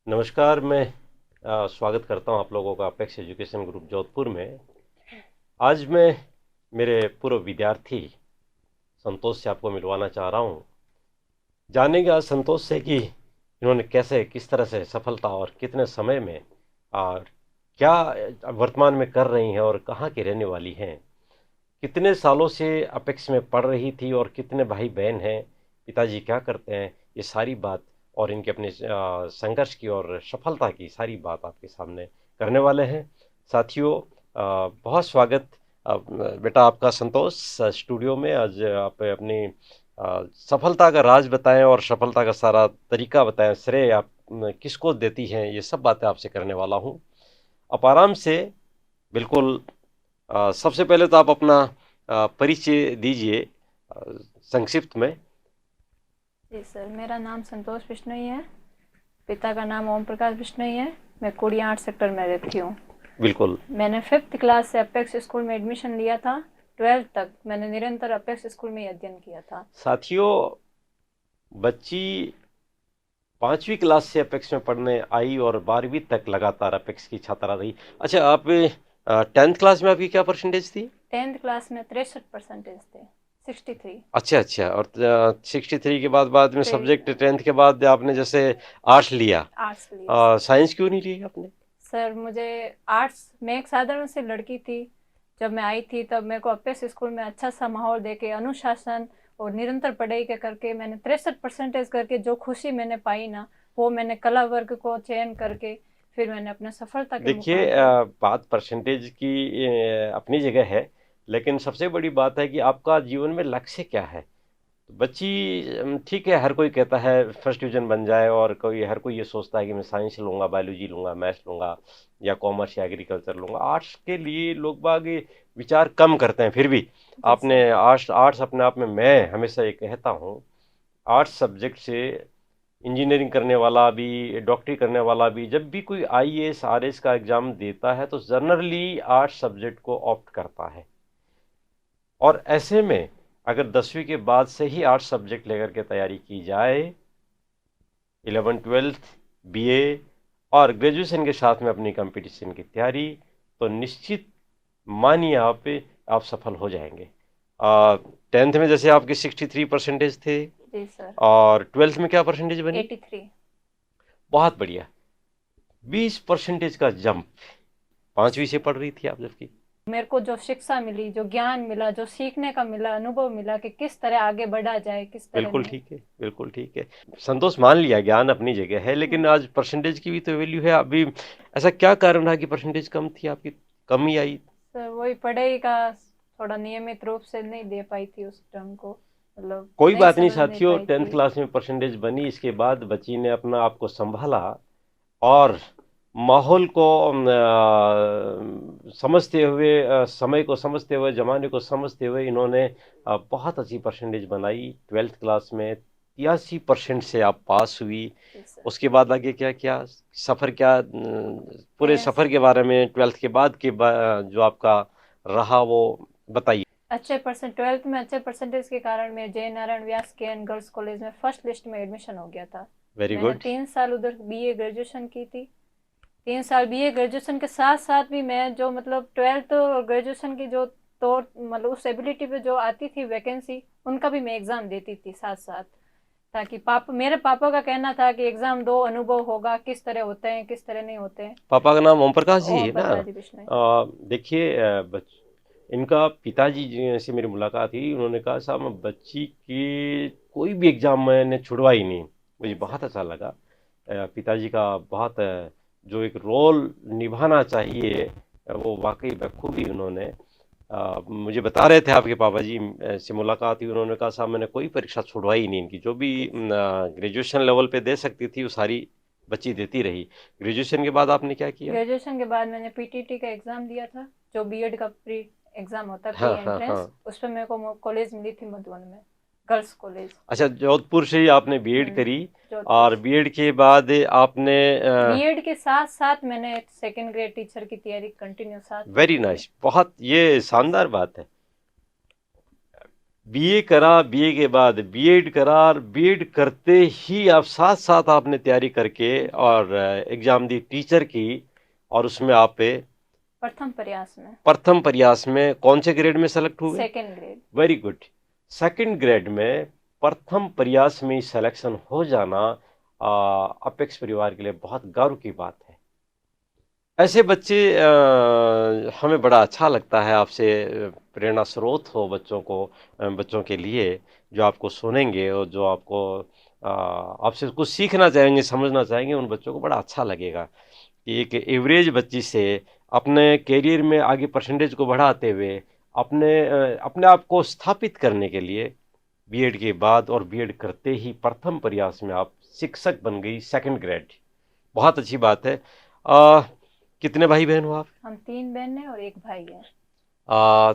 नमस्कार। मैं स्वागत करता हूं आप लोगों का अपेक्स एजुकेशन ग्रुप जोधपुर में। आज मैं मेरे पूर्व विद्यार्थी संतोष से आपको मिलवाना चाह रहा हूं। जानेंगे आज संतोष से कि इन्होंने कैसे किस तरह से सफलता और कितने समय में और क्या वर्तमान में कर रही हैं और कहाँ की रहने वाली हैं, कितने सालों से अपेक्स में पढ़ रही थी और कितने भाई बहन हैं, पिताजी क्या करते हैं, ये सारी बात और इनके अपने संघर्ष की और सफलता की सारी बात आपके सामने करने वाले हैं। साथियों, बहुत स्वागत बेटा आपका संतोष स्टूडियो में। आज आप अपनी सफलता का राज बताएं और सफलता का सारा तरीका बताएं, श्रेय आप किसको देती हैं, ये सब बातें आपसे करने वाला हूं। आप आराम से बिल्कुल सबसे पहले तो आप अपना परिचय दीजिए संक्षिप्त में। जी सर, मेरा नाम संतोष बिश्नोई है। पिता का नाम ओम प्रकाश बिश्नोई है। मैं कुड़िया 8 सेक्टर में रहती हूँ। बिल्कुल। मैंने 5th क्लास से अपेक्स स्कूल में एडमिशन लिया था। 12th तक मैंने निरंतर अपेक्स स्कूल में ही अध्ययन किया था। साथियों, बच्ची 5वीं क्लास से अपेक्स में पढ़ने आई और 12वीं तक लगातार अपेक्स की छात्रा रही। अच्छा, आप 10th क्लास में आपकी क्या परसेंटेज थी? 10th क्लास में 63% थे। 63। अच्छा अच्छा, और 63 के बाद में फिर सब्जेक्ट 10th के बाद आपने जैसे आर्ट्स लिया, आर्ट्स लिया सर। साइंस क्यों नहीं लिया आपने? सर मुझे आर्ट्स, मैं एक साधारण सी लड़की थी। जब मैं आई थी तब मेरे को अपेक्स स्कूल में अच्छा सा माहौल देके, अनुशासन और निरंतर पढ़ाई के करके मैंने 63% करके जो खुशी मैंने पाई ना, वो मैंने कला वर्ग को चयन करके फिर मैंने अपने सफलता के देखिए, मुकाम पे। बात परसेंटेज की अपनी जगह है, लेकिन सबसे बड़ी बात है कि आपका जीवन में लक्ष्य क्या है। बच्ची ठीक है, हर कोई कहता है फर्स्ट डिवीजन बन जाए, और हर कोई ये सोचता है कि मैं साइंस लूंगा, बायोलॉजी लूंगा, मैथ्स लूंगा, या कॉमर्स या एग्रीकल्चर लूंगा। आर्ट्स के लिए लोग बाग ये विचार कम करते हैं। फिर भी जी आपने सर। आर्ट्स आर्ट्स अपने आप में, मैं हमेशा ये कहता हूँ, आर्ट्स सब्जेक्ट से इंजीनियरिंग करने वाला भी, डॉक्टरी करने वाला भी, जब भी कोई आईएएस आरएएस का एग्जाम देता है तो जनरली आर्ट्स सब्जेक्ट को ऑप्ट करता है। और ऐसे में अगर 10वीं के बाद से ही आर्ट्स सब्जेक्ट लेकर के तैयारी की जाए, 11th 12th बीए और ग्रेजुएशन के साथ में अपनी कंपटीशन की तैयारी, तो निश्चित मानिए आप सफल हो जाएंगे। 10th में जैसे आपके 63 परसेंटेज थे, जी सर। और 12th में क्या परसेंटेज बनी? 83। बहुत बढ़िया, 20% का जंप। 5वीं से पढ़ रही थी आप जबकि। मेरे को जो शिक्षा मिली, जो ज्ञान मिला, जो सीखने का मिला, अनुभव मिला कि किस तरह आगे बढ़ा जाए, किस तरह बिल्कुल नहीं। ठीक है, बिल्कुल ठीक है। संतोष, मान लिया ज्ञान अपनी जगह है, लेकिन आज परसेंटेज की भी तो वैल्यू है अभी। ऐसा क्या कारण रहा कि परसेंटेज कम थी आपकी, कम ही आई? सर वही पढ़ाई का थोड़ा नियमित रूप से नहीं दे पाई थी उस ढंग को, मतलब कोई नहीं बात नहीं समझ नहीं साथियों, पाई 10th थी। क्लास में परसेंटेज बनी, इसके बाद बच्ची ने अपना आप को संभाला और माहौल को समझते हुए, समय को समझते हुए, जमाने को समझते हुए इन्होंने बहुत अच्छी परसेंटेज बनाई। 12th क्लास में 83% से आप पास हुई। जी सर। उसके बाद आगे क्या क्या सफ़र, क्या पूरे फिर सफ़र के बारे में, 12th के बाद जो आपका रहा वो बताइए। अच्छे परसेंट 12th में अच्छे परसेंटेज के कारण मैं जय नारायण व्यास के एन गर्ल्स कॉलेज में फर्स्ट लिस्ट में एडमिशन हो गया था। वेरी मैंने गुड। 3 साल उधर बीए ग्रेजुएशन की थी। 3 साल बीए ग्रेजुएशन के साथ साथ भी मैं जो मतलब 12th और ग्रेजुएशन की जो तो मतलब उस एबिलिटी पे जो आती थी वैकेंसी, उनका भी मैं एग्जाम देती थी साथ साथ। ताकि मेरे पापा का कहना था कि एग्जाम दो, अनुभव होगा किस तरह होते हैं किस तरह नहीं होते हैं। पापा का नाम ओम प्रकाश जी ओम है ना? प्रकाश जी बिश्नोई। देखिए, इनका पिताजी जी से मेरी मुलाकात हुई, उन्होंने कहा साहब मैं बच्ची की कोई भी एग्ज़ाम मैंने छुड़वा ही नहीं। मुझे जी सर। बहुत अच्छा लगा। पिताजी का बहुत जो एक रोल निभाना चाहिए, वो वाकई बखूबी उन्होंने मुझे बता रहे थे। आपके पापा जी से मुलाकात हुई, उन्होंने कहा साहब मैंने कोई परीक्षा छुड़वाई नहीं इनकी, जो भी जी सर। ग्रेजुएशन लेवल पे दे सकती थी वो सारी बच्ची देती रही। ग्रेजुएशन के बाद आपने क्या किया? ग्रेजुएशन के बाद मैंने पीटीटी का एग्जाम दिया था, जो बीएड का प्री एग्जाम होता है, प्री हाँ हाँ हाँ। एंट्रेंस। उस पर मेरे को कॉलेज मिली थी मधुबन में, गर्ल्स कॉलेज। अच्छा, जोधपुर से ही आपने बीएड करी, जोधपुर और से। बीएड के बाद आपने बीएड के साथ साथ मैंने सेकंड ग्रेड टीचर की तैयारी कंटिन्यू साथ में वेरी की थी। नाइस, बहुत ये शानदार बात है। बीए करा, बीए के बाद बीएड करा, और बीएड करते ही आप साथ साथ आपने तैयारी करके और एग्जाम दी टीचर की, और उसमें आप पे प्रथम प्रयास में प्रथम प्रयास में कौन से ग्रेड में सेलेक्ट हुए? Second grade. Very good. Second grade में प्रथम प्रयास में सिलेक्शन हो जाना अपेक्स परिवार के लिए बहुत गर्व की बात है। ऐसे बच्चे हमें बड़ा अच्छा लगता है, आपसे प्रेरणा स्रोत हो बच्चों को, बच्चों के लिए, जो आपको सुनेंगे और जो आपको आपसे कुछ सीखना चाहेंगे, समझना चाहेंगे, उन बच्चों को बड़ा अच्छा लगेगा कि एक एवरेज बच्ची से अपने करियर में आगे परसेंटेज को बढ़ाते हुए अपने आप को स्थापित करने के लिए बीएड के बाद और बीएड करते ही प्रथम प्रयास में आप शिक्षक बन गई, सेकंड ग्रेड। बहुत अच्छी बात है। कितने भाई बहन हो आप? हम 3 बहन हैं और 1 भाई है। आ,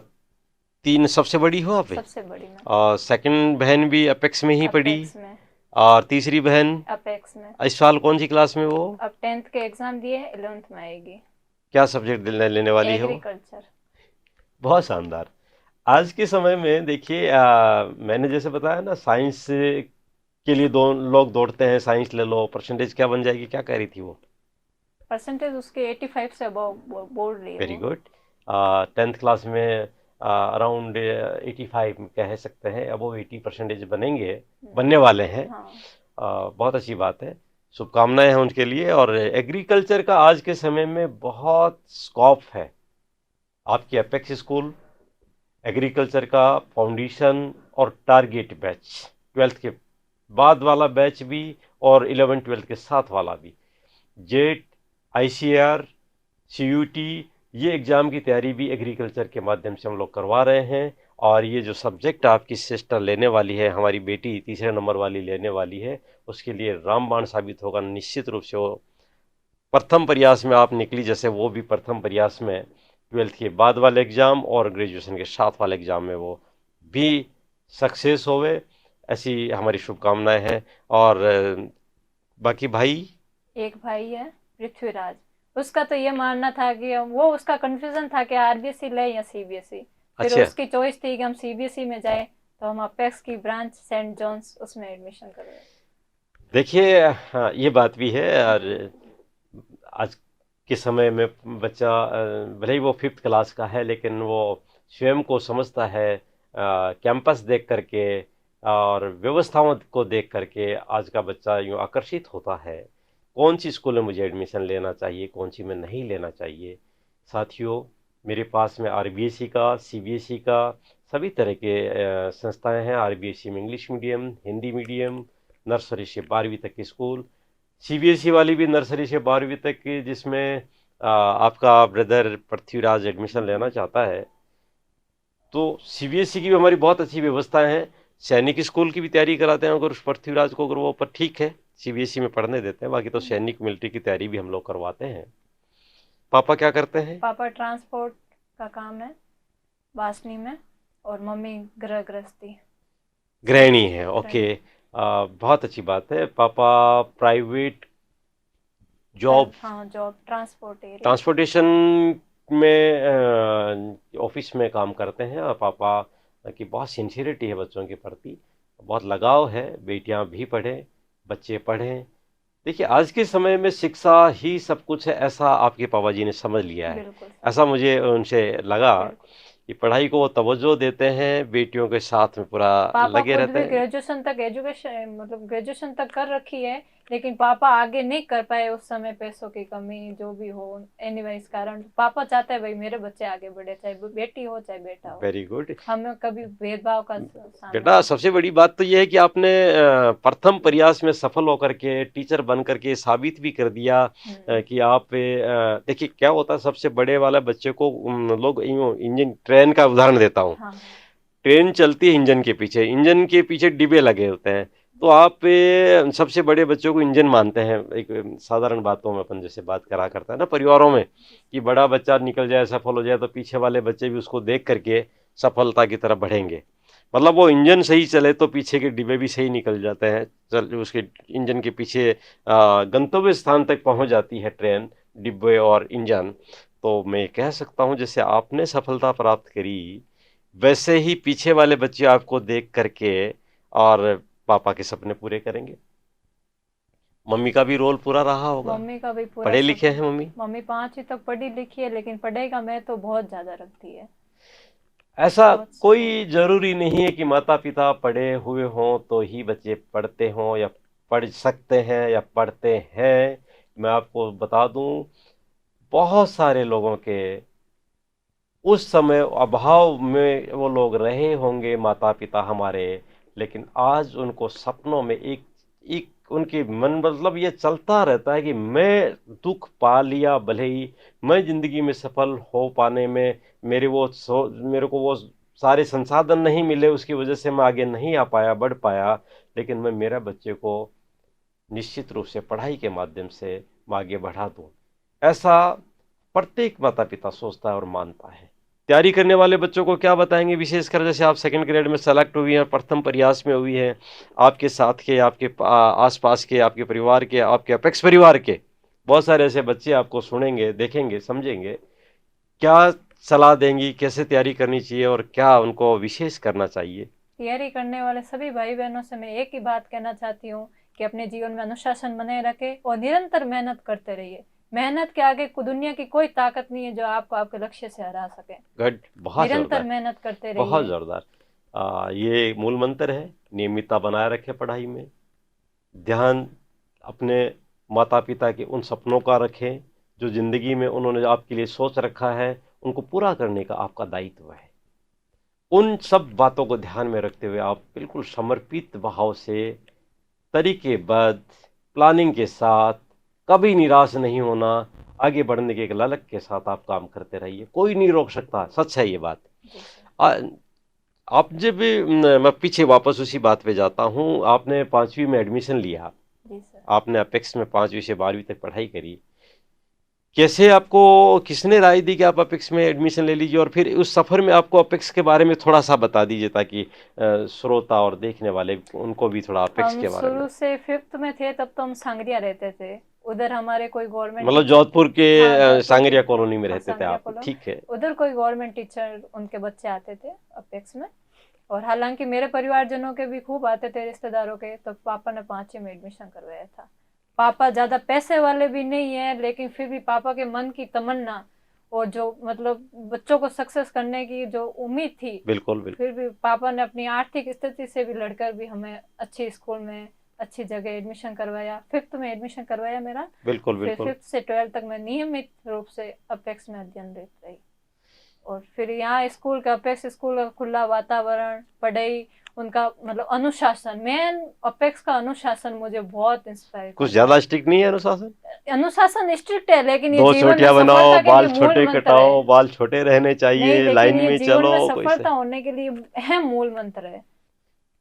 तीन सबसे बड़ी हो आप? सबसे बड़ी मैं। और सेकंड बहन भी अपेक्स में ही पढ़ी, अपेक्स में। और तीसरी बहन अपेक्स में। इस साल कौन सी क्लास में वो? अब 10th के एग्जाम दिए, 11th में आएगी। क्या सब्जेक्ट लेने वाली है वो? एग्रीकल्चर। बहुत शानदार। आज के समय में देखिए, मैंने जैसे बताया ना, साइंस के लिए दो लोग दौड़ते हैं, साइंस ले लो, परसेंटेज क्या बन जाएगी, क्या कह रही थी वो? परसेंटेज उसके 85 से अबव बोल रही है वेरी वो। गुड। 10th क्लास में अराउंड 85 कह सकते हैं, अब वो 80 परसेंटेज बनने वाले हैं। हाँ। बहुत अच्छी बात है, शुभकामनाएं हैं उनके लिए। और एग्रीकल्चर का आज के समय में बहुत स्कोप है। आपकी अपेक्स स्कूल एग्रीकल्चर का फाउंडेशन और टारगेट बैच, 12th के बाद वाला बैच भी और 11 12 के साथ वाला भी, जेट, आईसीआर, सीयूटी, ये एग्ज़ाम की तैयारी भी एग्रीकल्चर के माध्यम से हम लोग करवा रहे हैं। और ये जो सब्जेक्ट आपकी सिस्टर लेने वाली है, हमारी बेटी तीसरे नंबर वाली लेने वाली है, उसके लिए रामबाण साबित होगा निश्चित रूप से। वो प्रथम प्रयास में आप निकली, जैसे वो भी प्रथम प्रयास में 12th के बाद वाले एग्ज़ाम और ग्रेजुएशन के साथ वाले एग्ज़ाम में वो भी सक्सेस होवे, ऐसी हमारी शुभकामनाएं हैं। और बाकी भाई? 1 भाई है, पृथ्वीराज। उसका तो ये मानना था कि वो, उसका कंफ्यूजन था कि आरबीएसई ले या सीबीएसई। फिर अच्छा, उसकी चॉइस थी कि हम सीबीएसई में जाए, तो हम अपेक्स की ब्रांच सेंट जॉन्स उसमें एडमिशन करवाए। देखिए, हाँ, ये बात भी है। और आज के समय में बच्चा भले ही वो 5th क्लास का है, लेकिन वो स्वयं को समझता है कैंपस देख करके और व्यवस्थाओं को देख करके। आज का बच्चा यूँ आकर्षित होता है, कौन सी स्कूल में मुझे एडमिशन लेना चाहिए, कौन सी में नहीं लेना चाहिए। साथियों, मेरे पास में आरबीएसई का, सीबीएसई का, सभी तरह के संस्थाएं हैं। आरबीएसई में English medium, Hindi medium, nursery से 12वीं तक के स्कूल, सीबीएसई वाली भी नर्सरी से 12वीं तक की, जिसमें आपका ब्रदर पृथ्वीराज एडमिशन लेना चाहता है। तो सीबीएसई की भी हमारी बहुत अच्छी व्यवस्थाएं हैं। सैनिक स्कूल की भी तैयारी कराते हैं, अगर उस पृथ्वीराज को, अगर वो पर ठीक है, सीबीएसई में पढ़ने देते हैं। बाकी तो सैनिक मिलिट्री की तैयारी भी हम लोग करवाते हैं। पापा क्या करते हैं? पापा ट्रांसपोर्ट का काम है वासनी में, और मम्मी गृह गृहस्थी, गृहिणी है। ओके, बहुत अच्छी बात है। पापा प्राइवेट जॉब, हाँ, जॉब ट्रांसपोर्ट एरिया, ट्रांसपोर्टेशन में ऑफिस में काम करते हैं। और पापा की बहुत सिंसियरिटी है बच्चों के प्रति, बहुत लगाव है। बेटियां भी पढ़ें, बच्चे पढ़ें। देखिए, आज के समय में शिक्षा ही सब कुछ है, ऐसा आपके पापा जी ने समझ लिया है। बिल्कुल। ऐसा मुझे उनसे लगा बिल्कुल। कि पढ़ाई को वो तवज्जो देते हैं, बेटियों के साथ में पूरा पापा लगे खुद रहते भी हैं। ग्रेजुएशन तक एजुकेशन, मतलब ग्रेजुएशन तक कर रखी है, लेकिन पापा आगे नहीं कर पाए उस समय, पैसों की कमी जो भी हो, एनीवे इस कारण पापा चाहते हैं भाई मेरे बच्चे आगे बढ़े, चाहे बेटी हो चाहे बेटा हो। Very good. हमें कभी भेदभाव का सामना बेटा, नहीं। सबसे बड़ी बात तो यह है कि आपने प्रथम प्रयास में सफल होकर के टीचर बन करके साबित भी कर दिया कि आप देखिए क्या होता है, सबसे बड़े वाला बच्चे को लोग इंजन, ट्रेन का उदाहरण देता हूँ। हाँ। ट्रेन चलती है इंजन के पीछे, इंजन के पीछे डिब्बे लगे होते हैं। तो आप सबसे बड़े बच्चों को इंजन मानते हैं। एक साधारण बातों में अपन जैसे बात करा करता है ना परिवारों में, कि बड़ा बच्चा निकल जाए, सफल हो जाए, तो पीछे वाले बच्चे भी उसको देख करके सफलता की तरफ बढ़ेंगे। मतलब वो इंजन सही चले तो पीछे के डिब्बे भी सही निकल जाते हैं, चल उसके इंजन के पीछे गंतव्य स्थान तक पहुंच जाती है ट्रेन, डिब्बे और इंजन। तो मैं कह सकता हूं, जैसे आपने सफलता प्राप्त करी वैसे ही पीछे वाले बच्चे आपको देख करके और पापा के सपने पूरे करेंगे। मम्मी का भी रोल पूरा रहा होगा। मम्मी का भी पूरा पढ़े लिखे सपोर्ट। हैं मम्मी। मम्मी 5वीं तक पढ़ी लिखी है, लेकिन पढ़ेगा मैं तो बहुत ज्यादा रखती है। ऐसा बहुत सपोर्ट। कोई जरूरी नहीं है कि माता पिता पढ़े हुए हों तो ही बच्चे पढ़ते हों या पढ़ सकते हैं या पढ़ते हैं। मैं आपको बता दूं, बहुत सारे लोगों के उस समय अभाव में वो लोग रहे होंगे माता पिता हमारे, लेकिन आज उनको सपनों में एक एक उनके मन मतलब ये चलता रहता है कि मैं दुख पा लिया, भले ही मैं जिंदगी में सफल हो पाने में मेरे को वो सारे संसाधन नहीं मिले, उसकी वजह से मैं आगे नहीं आ पाया, बढ़ पाया, लेकिन मैं मेरा बच्चे को निश्चित रूप से पढ़ाई के माध्यम से मैं आगे बढ़ा दूं। ऐसा प्रत्येक माता पिता सोचता है और मानता है। तैयारी करने वाले बच्चों को क्या बताएंगे, विशेषकर जैसे आप सेकंड ग्रेड में सेलेक्ट हुई हैं, प्रथम प्रयास में हुई हैं, आपके साथ के, आपके आसपास के, आपके परिवार के, आपके अपेक्स परिवार के बहुत सारे ऐसे बच्चे आपको सुनेंगे, देखेंगे, समझेंगे। क्या सलाह देंगी, कैसे तैयारी करनी चाहिए और क्या उनको विशेष करना चाहिए? तैयारी करने वाले सभी भाई बहनों से मैं एक ही बात कहना चाहती हूँ कि अपने जीवन में अनुशासन बनाए रखें और निरंतर मेहनत करते रहिए। मेहनत के आगे दुनिया की कोई ताकत नहीं है जो आपको आपके लक्ष्य से हरा सके। गुड, बहुत निरंतर जोरदार, मेहनत करते बहुत रहिए। जोरदार। ये मूल मंत्र है। नियमितता बनाए रखें पढ़ाई में, ध्यान अपने माता पिता के उन सपनों का रखें जो जिंदगी में उन्होंने आपके लिए सोच रखा है, उनको पूरा करने का आपका दायित्व है। उन सब बातों को ध्यान में रखते हुए आप बिल्कुल समर्पित भाव से, तरीकेबद्ध प्लानिंग के साथ, कभी निराश नहीं होना, आगे बढ़ने के एक ललक के साथ आप काम करते रहिए। कोई नहीं रोक सकता, सच है ये बात। जी सर। आप जब मैं पीछे वापस उसी बात पे जाता हूँ, आपने 5वीं में एडमिशन लिया, जी सर। आपने अपेक्स में 5वीं से 12वीं तक पढ़ाई करी। कैसे आपको किसने राय दी कि आप अपेक्स में एडमिशन ले लीजिए, और फिर उस सफ़र में आपको अपेक्स के बारे में थोड़ा सा बता दीजिए ताकि श्रोता और देखने वाले उनको भी थोड़ा अपेक्स हम के बारे में। शुरू से 5th में थे तब तो हम सांगरिया रहते थे। उधर हमारे कोई गवर्नमेंट मतलब टीचर, जोधपुर के हाँ जोधपुर सांगरिया के, कॉलोनी में हाँ रहते थे सांगरिया आप, कॉलोनी। ठीक है। उधर कोई गवर्नमेंट टीचर उनके बच्चे आते थे अपेक्स में। और हालांकि मेरे परिवारजनों के भी खूब आते थे, रिश्तेदारों के, तो पापा ने 5वीं में एडमिशन करवाया था। पापा ज्यादा पैसे वाले भी नहीं है, लेकिन फिर भी पापा के मन की तमन्ना और जो मतलब बच्चों को सक्सेस करने की जो उम्मीद थी, बिल्कुल बिल्कुल। फिर भी पापा ने अपनी आर्थिक स्थिति से भी लड़कर भी हमें अच्छे स्कूल में अच्छी जगह एडमिशन करवाया। 5th में एडमिशन करवाया मेरा। बिल्कुल फिर बिल्कुल। 5th से 12th तक मैं नियमित रूप से अपेक्स में अध्ययनरत रही। और फिर यहाँ स्कूल का, अपेक्स स्कूल का खुला वातावरण, पढ़ाई, उनका मतलब अनुशासन, मेन अपेक्स का अनुशासन मुझे बहुत इंस्पायर कुछ करता ज्यादा है। स्ट्रिक्ट नहीं है अनुशासन? अनुशासन स्ट्रिक्ट है, लेकिन ये 2 जीवन में चोटियां बनाओ, सफलता के बाल लिए मूल छोटे मंत्र कटाओ, है। बाल छोटे रहने नहीं, चाहिए, लेकिन लाइन ये में जीवन चलो, में कोई से। सफलता होने के लिए अहम मूल मंत्र है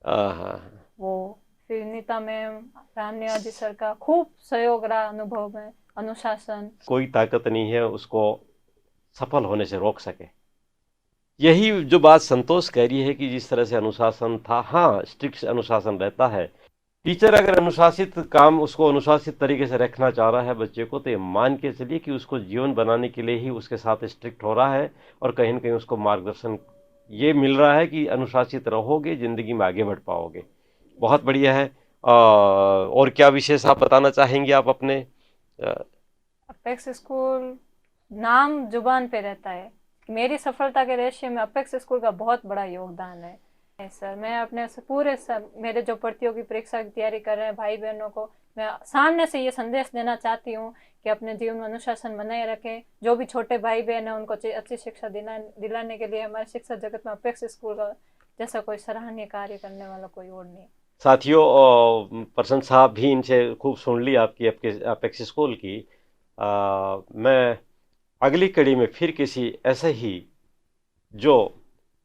हाँ। वो। फिर नीता मैम, रामनिया जी सर का खूब सहयोग रहा अनुभव में। अनुशासन, कोई ताकत नहीं है उसको सफल होने से रोक सके। यही जो बात संतोष कह रही है कि जिस तरह से अनुशासन था, हाँ स्ट्रिक्ट अनुशासन रहता है। टीचर अगर अनुशासित काम, उसको अनुशासित तरीके से रखना चाह रहा है बच्चे को, तो ये मान के चलिए कि उसको जीवन बनाने के लिए ही उसके साथ स्ट्रिक्ट हो रहा है, और कहीं ना कहीं उसको मार्गदर्शन ये मिल रहा है कि अनुशासित रहोगे जिंदगी में आगे बढ़ पाओगे। बहुत बढ़िया है। और क्या विशेष आप बताना चाहेंगे आप अपने? अपेक्स स्कूल नाम जुबान पे रहता है। मेरी सफलता के रहस्य में अपेक्स स्कूल का बहुत बड़ा योगदान है सर। मैं अपने पूरे मेरे जो प्रतियोगी परीक्षा की तैयारी कर रहे हैं भाई बहनों को मैं सामने से ये संदेश देना चाहती हूँ कि अपने जीवन में अनुशासन बनाए रखें। जो भी छोटे भाई बहन है उनको अच्छी शिक्षा दिलाने के लिए हमारे शिक्षा जगत में अपेक्स स्कूल का जैसा कोई सराहनीय कार्य करने वाला कोई और नहीं। साथियों, प्रसन्न साहब भी इनसे खूब सुन ली आपकी अपेक्स स्कूल की। मैं अगली कड़ी में फिर किसी ऐसे ही जो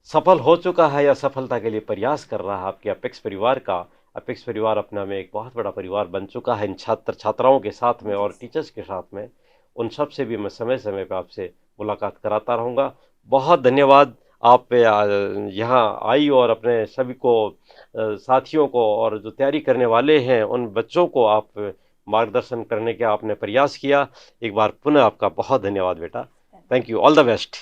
सफल हो चुका है या सफलता के लिए प्रयास कर रहा है आपके अपेक्स परिवार का, अपेक्स परिवार अपना में एक बहुत बड़ा परिवार बन चुका है इन छात्र छात्राओं के साथ में और टीचर्स के साथ में, उन सब से भी मैं समय समय पर आपसे मुलाकात कराता रहूँगा। बहुत धन्यवाद आप यहाँ आई और अपने सभी को, साथियों को और जो तैयारी करने वाले हैं उन बच्चों को आप मार्गदर्शन करने का आपने प्रयास किया। एक बार पुनः आपका बहुत धन्यवाद बेटा। Thank you, all the best.